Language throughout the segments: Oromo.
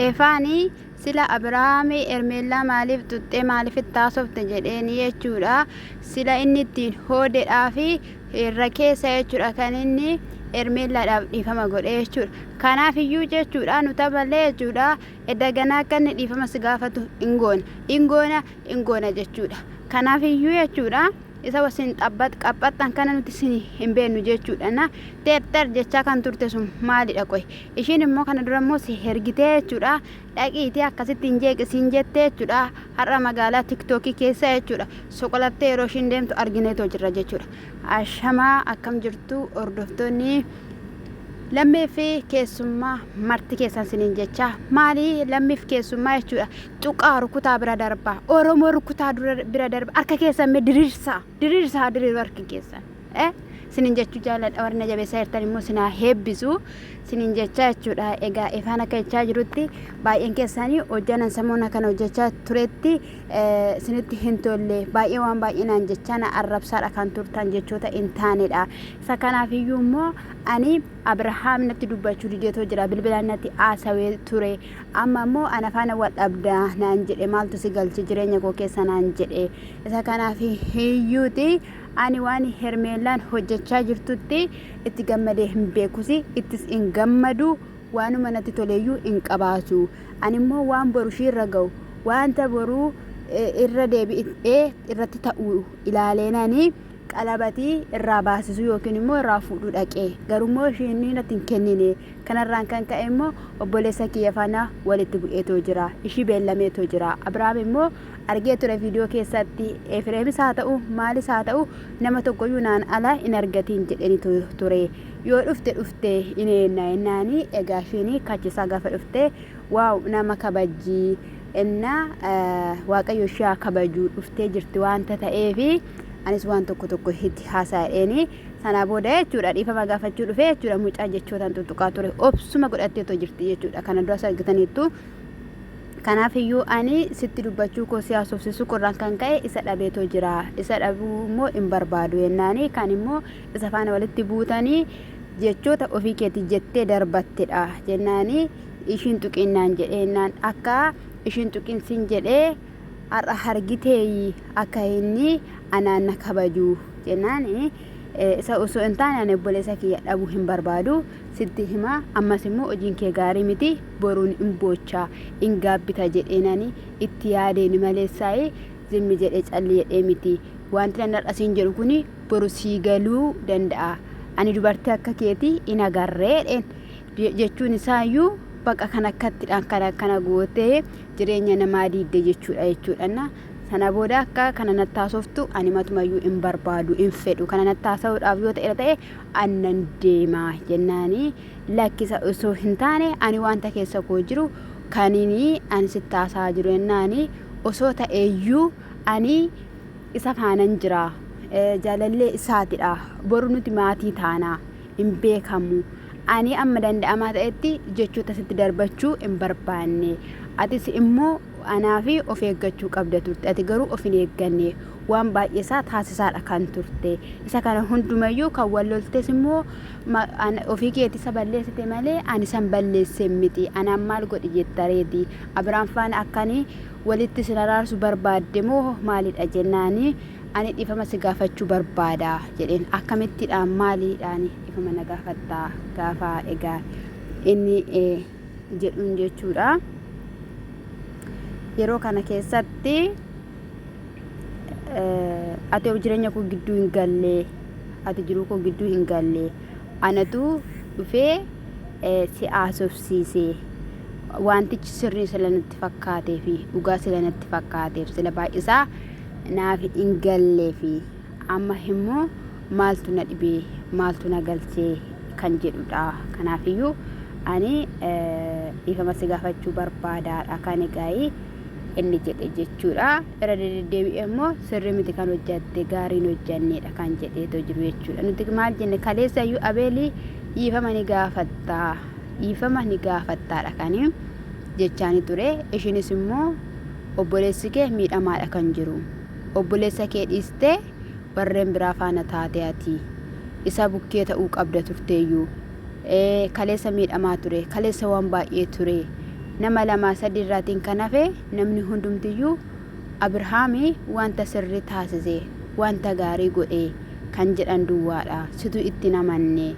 efaanii sila Abrahaamii Ermeellaa maaliif tuttee maaliif taasofte jedheeni jechuudha. Sila inni ittiin hoodeedhaa fi irra keessa jechuudha kan inni Ermeellaadhaaf dhiifama godhe jechuudha. Kanaaf iyyuu jechuudha nuta malee jechuudha edda ganaa akka inni dhiifama si gaafatu ingoona jechuudha. Kanaaf iyyuu jechuudha isa wasin qabbaxan kana nuti sin hin beenu jechuudha. Na teetter jecha kan turte sun maalidha qoy ishiin immoo kana dura immoo si hergitee jechuudha. Dhaqiitii akkasitti hin jeeqisiin jettee jechuudha. Har'a magaalaa TikTokii keessa jechuudha soqolattee yeroo ishiin deemtu argineetoo jirra jechuudha. Ashamaa akkam jirtu hordoftoonni lammiif keessummaa marti keessan siniin jecha maali lammiif keessummaa jechuudha. Tuqaa rukutaa bira darbaa Oromoo rukutaa bira darba harka keessan mee diriirsaa harki keessan sinin jechuu jaalladha. Warra jabeessaa jirtan immoo sinaa heebbisu sinin jechaa jechuudha. Egaa ifaan akka jechaa jirutti baay'een keessanii hojjanan samoona kana hojjechaa turetti sinitti hin tolle baay'ee waan baay'inaan jechaa na arrabsaadha kan turtan jechoota hin taanedha. Isa kanaaf iyyuu immoo ani Abrahaam natti dubbachuu dideetoo jira bilbilaan natti haasawee ture. Amma immoo ana faana wal dhabdaa naan jedhe maaltu si galche jireenya koo keessa naan jedhe. Isa kanaaf iyyuuti ani waan Ermeellaan hojjechaa jirtutti itti gammadee hin beekusi ittis hin gammadu waanuma natti toleeyyuu hin qabaatu. Ani immoo waan boru shiirra ga'u wanta boruu irra deebi'ee irratti ta'u ilaaleenani qalabatii irraa baasisu yookiin immoo irraa fuudhu dhaqee garummoo ishiin natti hin kennine. Kanarraan kan ka'e immoo obboleessa kiyya faana walitti bu'eetoo jira ishii beellameetoo jira. Abrahaam immoo argee ture viidiyoo keessatti Efreemis haa ta'u maalis haa ta'u nama tokkoyyuu naan ala hin argatiin jedheni ture. Yoo dhufte inaani egaa ishiin kachisaa gaafa dhufte waaw nama kabajii innaa waaqayyo ishee kabajuu dhuftee jirti waanta ta'eefi anis waan tokko itti haasa'eeni sana booda jechuudha dhiifama gaafachuu dhufee jechuudha. Mucaa jechootaan tuttuqaa ture obsuma godhatteetoo jirti jechuudha. Kana dura argitaniittu. Kanaaf iyyuu ani sitti dubbachuu koo si haasofsiisuu qorraan kan ka'e isa dhabeetoo jira. Isa dhabuu immoo hin barbaadu yennaani kan immoo isa faana walitti buutanii jechoota ofii keetii jettee darbattedha jennaani ishiin tuqinnaan jedheenaan akka ishiin tuqinsiin jedhee har'a hargitee akka inni anaan na kabaju jennaani. Isa osoo hin taane ani obboleessa kiyya dhabuu hin barbaadu sitti hima. Ammas immoo hojiin kee gaarii miti boruun hin boochaa hin gaabbita jedheenani itti yaadeen maleessaa'ee zimmi jedhee calli jedhee miti. Wanti nan har'asiin jedhu kuni boru sii galuu danda'a. Ani dubartii akka keetii hin agarreedheen jechuun isaayyuu bakka kan akkattidhaan kana gootee jireenya namaa diidde jechuudha. Sana booda akka kana natti haasoftu ani matumayyuu hin barbaadu hin fedhu. Kana natti haasa'uudhaaf yoo ta'e annan deemaa jennaani. Lakkisa osoo hin taane ani wanta keessa koo jiru kanini ani sitti haasa'aa jiru jennaani. Osoo ta'eeyyuu ani isa faanan jira jaalallee isaatidha. Boru nuti maatii taana hin beekamu. Ani amma danda'amaa ta'etti jechoota sitti darbachuu hin barbaanne. Atis immoo anaafi of eeggachuu qabda turte. Ati garuu of hin eegganne waan baay'eesaa taasisaadha kan turte. Isa kana hundumayyuu kan walloltes immoo ofii keetii isa balleessite malee ani san balleesse miti. Anaan maal godhi jettareeti. Abrahaam faana akkanii walitti sin araarsu barbaadde moo maalidha jennaani. Ani dhiifama si gaafachuu barbaada jedheen. Akkamittidhaan maaliidhaan dhiifama na gaafattaa gaafa egaa inni jedhuun jechuudha. Yeroo kana keessatti ati jireenya koo gidduu hin galle ati jiruu koo gidduu hin galle anatu dhufee si haasofsiise. Wantichi sirrii sila natti fakkaatee fi dhugaa sila natti fakkaateef sila baay'isaa naaf hin gallee fi amma immoo maaltu na dhibee maaltu na galchee kan jedhudha. Kanaafiyyuu ani dhiifama si gaafachuu barbaadaadha kan egaa inni jedhe jechuudha. Irra deddeebi'ee immoo sirrii miti kan hojjatte gaariin hojjannedha kan jedheetoo jiru jechuudha. Nuti maal jenne kaleessayyuu abeelii dhiifama ni gaafattaadha kan jechaani ture. Ishiinis immoo obboleessi kee miidhamaadha kan jiru. Obboleessa kee dhiistee warreen biraa faana taate ati isa bukkee ta'uu qabda turteeyyuu. Kaleessa miidhamaa ture. Kaleessa waan baay'ee ture. nama lama sadii irraatiin kan hafe namni hundumtiyyuu Abrahaamii wanta sirrii taasise wanta gaarii godhe kan jedhan duwwaadha situ itti namanne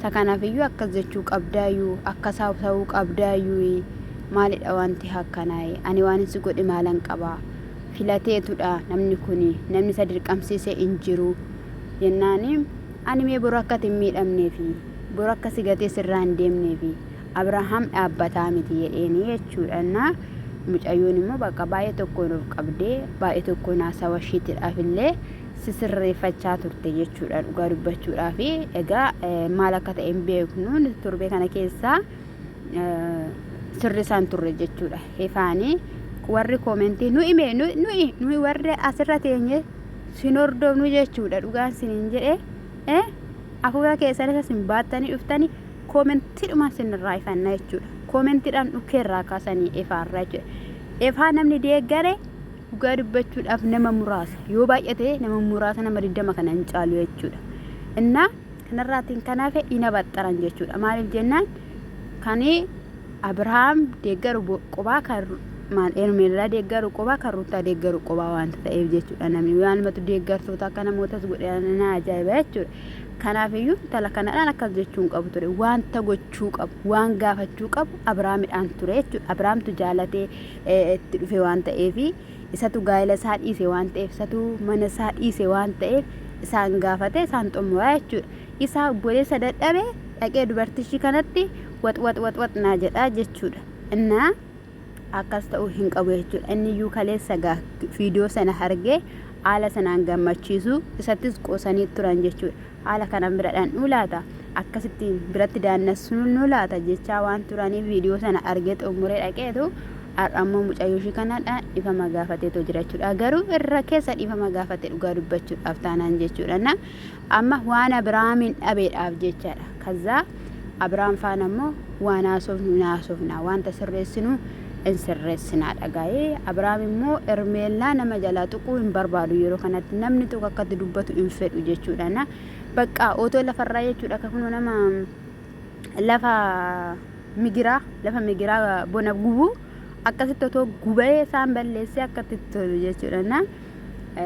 sa kanaafiyyuu akkas jechuu qabdaayyuu akkasaa ta'uu qabdaayyuu maalidha wanti hakkanaa'e ani waan si godhe maalan qaba filateetudha namni kuni namni isa dirqamsiise hin jiru jennaani ani mee boru akka hin miidhamneefi boru akka sigatee sirraa hin deemneefi Abrahaam dhaabbataa miti jedheeni jechuudha. Mucayyoon immoo bakka baay'ee tokko nuuf qabdee baay'ee tokko naasawa ishiitiidhaaf illee sisirreeffachaa turte jechuudha dhugaa dubbachuudhaaf. Egaa maal akka ta'e hin beeknu torbee kana keessaa sirri isaan turre jechuudha. Ifaanii warri koomentii nuyi warri asirra teenye sin hordofnu jechuudha dhugaan siniin jedhe afuura keessan isa sin baattanii dhuftanii koomentiidhuma sinirraa ifannaa jechuudha. Koomentiidhaan dhukeerraa kaasanii ifaarraa jechuudha. Ifaa namni deeggare dhugaa dubbachuudhaaf nama muraasa yoo baay'ate nama muraasa nama 20 kana hin caalu jechuudha. Innaa kanarraatiin kanaaf ina baxxaran jechuudha. Maaliif jennaan kan Abrahaam deeggaru qobaa kan Ermeelaa deeggaru qobaa kan Ruutaa deeggaru qobaa wanta ta'eef jechuudha. Namni waanumatu deeggartoota akka namootas godhan ajaa'iba jechuudha. Kanaafiyyuu tala kanadhaan akkas jechuun qabu ture wanta gochuu qabu waan gaafachuu qabu Abrahaamidhaan ture jechuudha. Abrahaamtu jaalatee itti dhufe waan ta'eef isatu gaa'ela isaa dhiise waan ta'eef isatu mana isaa dhiise waan ta'eef isaan gaafate isaan xumuraa jechuudha. Isaa obboleessa dadhabee dhaqee dubartichi kanatti wat naa jedhaa jechuudha. Innaa akkas ta'uu hin qabu jechuudha. Inni iyyuu kaleessa viidiyoo sana argee haala sanaan gammachiisu isattis qoosanii turan jechuudha. Haala kanaan biradhaan nuulaata akkasittiin biratti daannassuun nuulaata jechaa waan turaniif viidiyoo sana argee xumuree dhaqeetu har'ammoo mucayyoo ishii kanadhaan dhifama gaafateetu jira jechuudha. Garuu irra keessa dhifama gaafate dhugaa dubbachuudhaaf taanaan jechuudha. Amma waan Abrahaamin dhabeedhaaf jechaadha. Kazaa Abrahaam faana immoo waan haasofna wanta sirreessinu in sirreessinaa dhagaa'ee Abrahaam immoo Ermeelaa nama jalaa tuquu hin barbaadu yeroo kanatti namni tokko akkatti dubbatu hin fedhu jechuudha. Bakka otoo lafarraa jechuudha akka kun nama lafa migiraa bona gubu akkasitti otoo gubee isaan balleessee akkatti tolu jechuudha.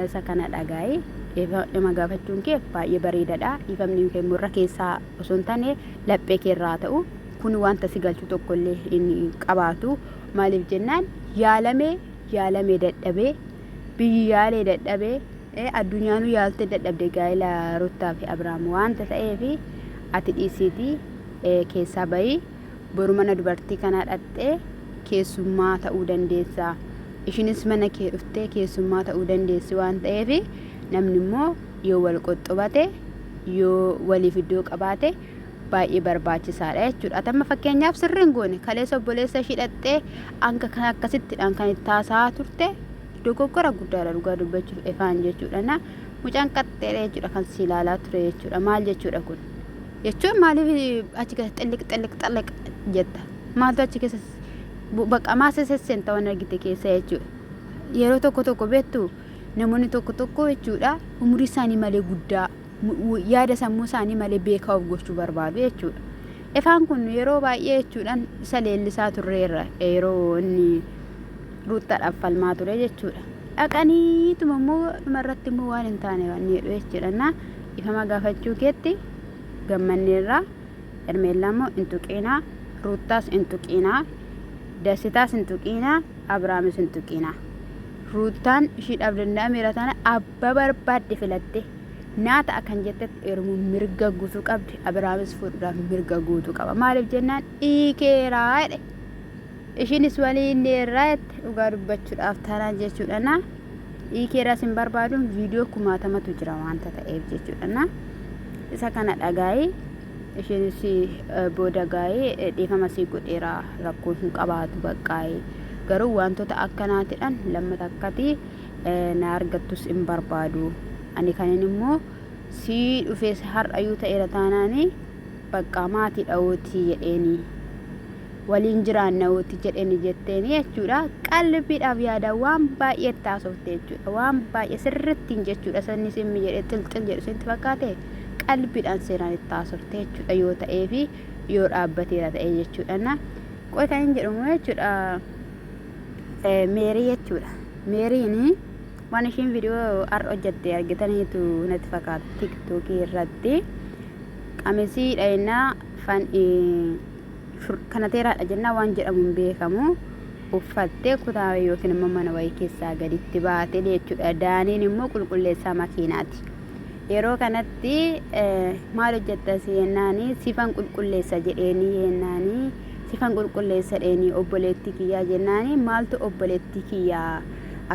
Isa kana dhagaa'ee dhima gaafachuun kee baay'ee bareedaadha. Ifamni kee murra keessaa osoo hin taane laphee keerraa ta'u kun wanta si galchu tokkollee hin qabaatu. Maaliif jennaan yaalamee dadhabee biyyi yaalee dadhabee addunyaanu yaalte dadhabde gaa'ela Ruutaa fi Abrahaam wanta ta'eef ati dhiisiitii keessaa bahii boru mana dubartii kanaa dhattee keessummaa ta'uu dandeessa. Ishinis mana kee dhuftee keessummaa ta'uu dandeessi waan ta'eef namni immoo yoo wal qoxxobate yoo waliif iddoo qabaate baay'ee barbaachisaadha jechuudha. Atamma fakkeenyaaf sirriin goone kaleessa obboleessa ishii dhattee anka kan akkasittidhaan kan itti haasaa turte dogoggora guddaadha dhugaa dubbachuuf ifaan jechuudha. Mucaan qaxxeedha jechuudha kan si ilaalaa ture jechuudha. Maal jechuudha kun jechuun maaliif achi keessa xalliq jetta maaltu achi keessa bakka maasa sesseenta waan argite keessa jechuudha. Yeroo tokko beektu namoonni tokko jechuudha umurii isaanii malee guddaa yaada sammuu isaanii malee beekaa of gochuu barbaadu jechuudha. Ifaan kun yeroo baay'ee jechuudhaan isa leellisaa turreerra yeroo inni Ruutaadhaaf falmaa ture jechuudha. Dhaqaniituma immoo dhumarratti immoo waan hin taane waan jedhu jechuudha. Ifama gaafachuu keetti gammanneerra Ermeelaa immoo hin tuqinaa Ruutaas hin tuqinaa Dasitaas hin tuqinaa Abrahaamis hin tuqinaa. Ruutaan ishiidhaaf danda'ameera tana abba barbaadde filatte naata akan jettetti ermu mirga guutuu qabdi. Abrahaamis fuudhuudhaaf mirga guutuu qaba. Maaliif jennaan dhiikeeraa jedhe ishiinis waliin deerraa jette dhugaa dubbachuudhaaf taanaan jechuudha. Dhiikeeraas hin barbaaduun viidiyoo 60tu jira wanta ta'eef jechuudha. Isa kana dhagaa'ee ishiinis booda gaa'ee dhiifama sii godheeraa rakkoo hin qabaatu baqqaa'ee garuu wantoota akkanaatidhaan lammata akkati na argattus hin barbaadu. Ani kanin immoo si dhufee har'ayyuu ta'eera taanaani bakka maatii dhawootii jedheeni waliin jiraannawootii jedheeni jetteeni jechuudha. Qalbiidhaaf yaada waan baay'ee taasofte jechuudha. Waan baay'ee sirrittiin jechuudha. Sanni simmi jedhee xilxil jedhu sinti fakkaate qalbiidhaan seenaan itti taasofte jechuudha yoo ta'ee fi yoo dhaabbateera ta'e jechuudha. qoy kan hin jedhamu jechuudha. Meerii jechuudha. Meeriin waan ishiin viidiyoo har'a hojjette argitaniitu natti fakkaata tiktookii irratti. Qamisiidha jennaa kana teeraadha jennaa waan jedhamu hin beekamu. Uffattee kutaa yookiin immoo mana wayii keessaa gaditti baatee jechuudha. Daaniin immoo qulqulleessaa makiinaati. Yeroo kanatti maal hojjettas jennaani sifan qulqulleessa jedheeni jennaani sifan qulqulleessa jedheeni obboleetti kiyyaa jennaani maaltu obboleetti kiyyaa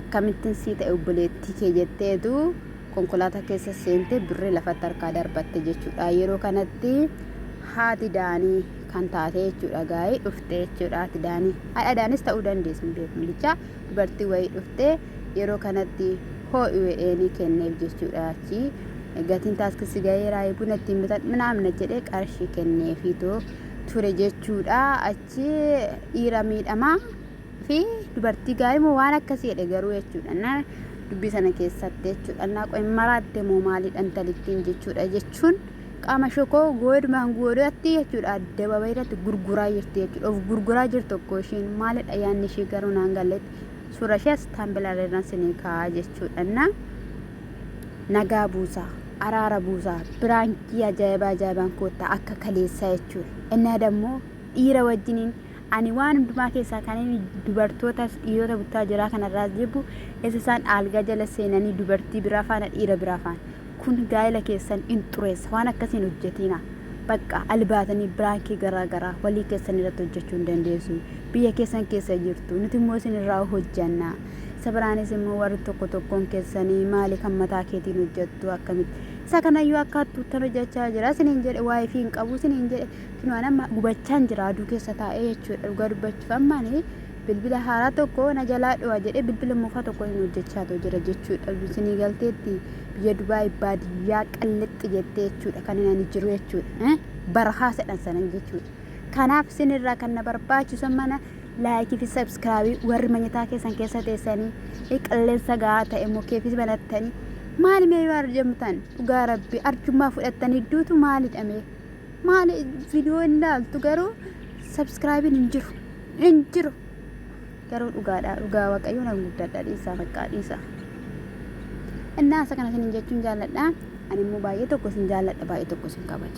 akkamittiin sii ta'e obboleetti kee jetteetu konkolaataa keessa seentee birrii lafatti harkaa darbatte jechuudha. Yeroo kanatti haati Daanii kan taate jechuudha gaa'ii dhufte jechuudha. Haati Daanii haadha Daanis ta'uu dandeessu hin beeku jecha dubartii wayii dhufte yeroo kanatti ho'i wedheenii kenneef jechuudha. Achi gatiin taaskisi gaheeraa buna ittiin bitan ምናምን jedhee qarshii kenneefitoo ture jechuudha. Achi dhiira miidhamaa fi dubartii gaa'ii moo waan akkasii jedhe garuu jechuudha. Dubbii sana keessatti jechuudha. Qoy maraatte moo maaliidhaan talittiin jechuudha jechuun qaama shokoo godhumaan godhatti jechuudha. Addabaabaa irratti gurguraa jirti jechuudha. Of gurguraa jirtu tokko ishiin maalidha yaanni ishii garuu naan galletti suura ishees taambilaaleedhaan sinii kaa'aa jechuudha. Nagaa buusaa araara buusaa biraankii ajaa'ibaan koottaa akka kaleessaa jechuudha. Innaa dammoo dhiira wajjiniin ani waan hundumaa keessaa kan inni dubartootas dhiirota buttaa jiraa kanarraas jibbu isaan alga jala seenanii dubartii biraa faana dhiira biraa faana. Kun gaa'ela keessan in xureessa waan akkasiin hojjetina. Bakka albaatanii biraankii garaa walii keessan irratti hojjechuu hin dandeessu. Biyya keessan keessa jirtu nuti immoo isin irraa hojjanna. Isa biraanis immoo warri tokkoon keessanii maali kan mataa keetiin hojjettu akkamitti. Isa kanayyuu akka hattuuttan hojjechaa jira. Isiniin jedhe waa'ee fi hin qabu isiniin jedhe kinoo nama gubachaan jira aduu keessa taa'ee jechuudha. Dhugaa dubbachuuf ammaanii bilbila haaraa tokko na jalaa dhuwa jedhee bilbila muka tokko hin hojjechaa jira jechuudha. Isinii galteetti biyya Dubaay baadiyyaa qalletti jettee jechuudha kan inni jiru jechuudha. Barahaa sedhan sanan jechuudha. Kanaaf isinirraa kan na barbaachisu mana laayikii fi sabskiraabii warri manyataa keessan keessa teessanii qilleensa gahaa ta'e mukeefis banattanii maali mee yoo arjamtan dhugaa rabbi arjummaa fudhattanii duutu maalidha mee maali viidiyoo hin ilaaltu garuu sabskiraabiin hin jiru garuu dhugaa waaqayyoon nan guddadha dhiisaa maqaa dhiisaa. Innaa isa kana isin jechuun jaalladha. Ani immoo baay'ee tokko isin jaalladha baay'ee tokko isin kabaja.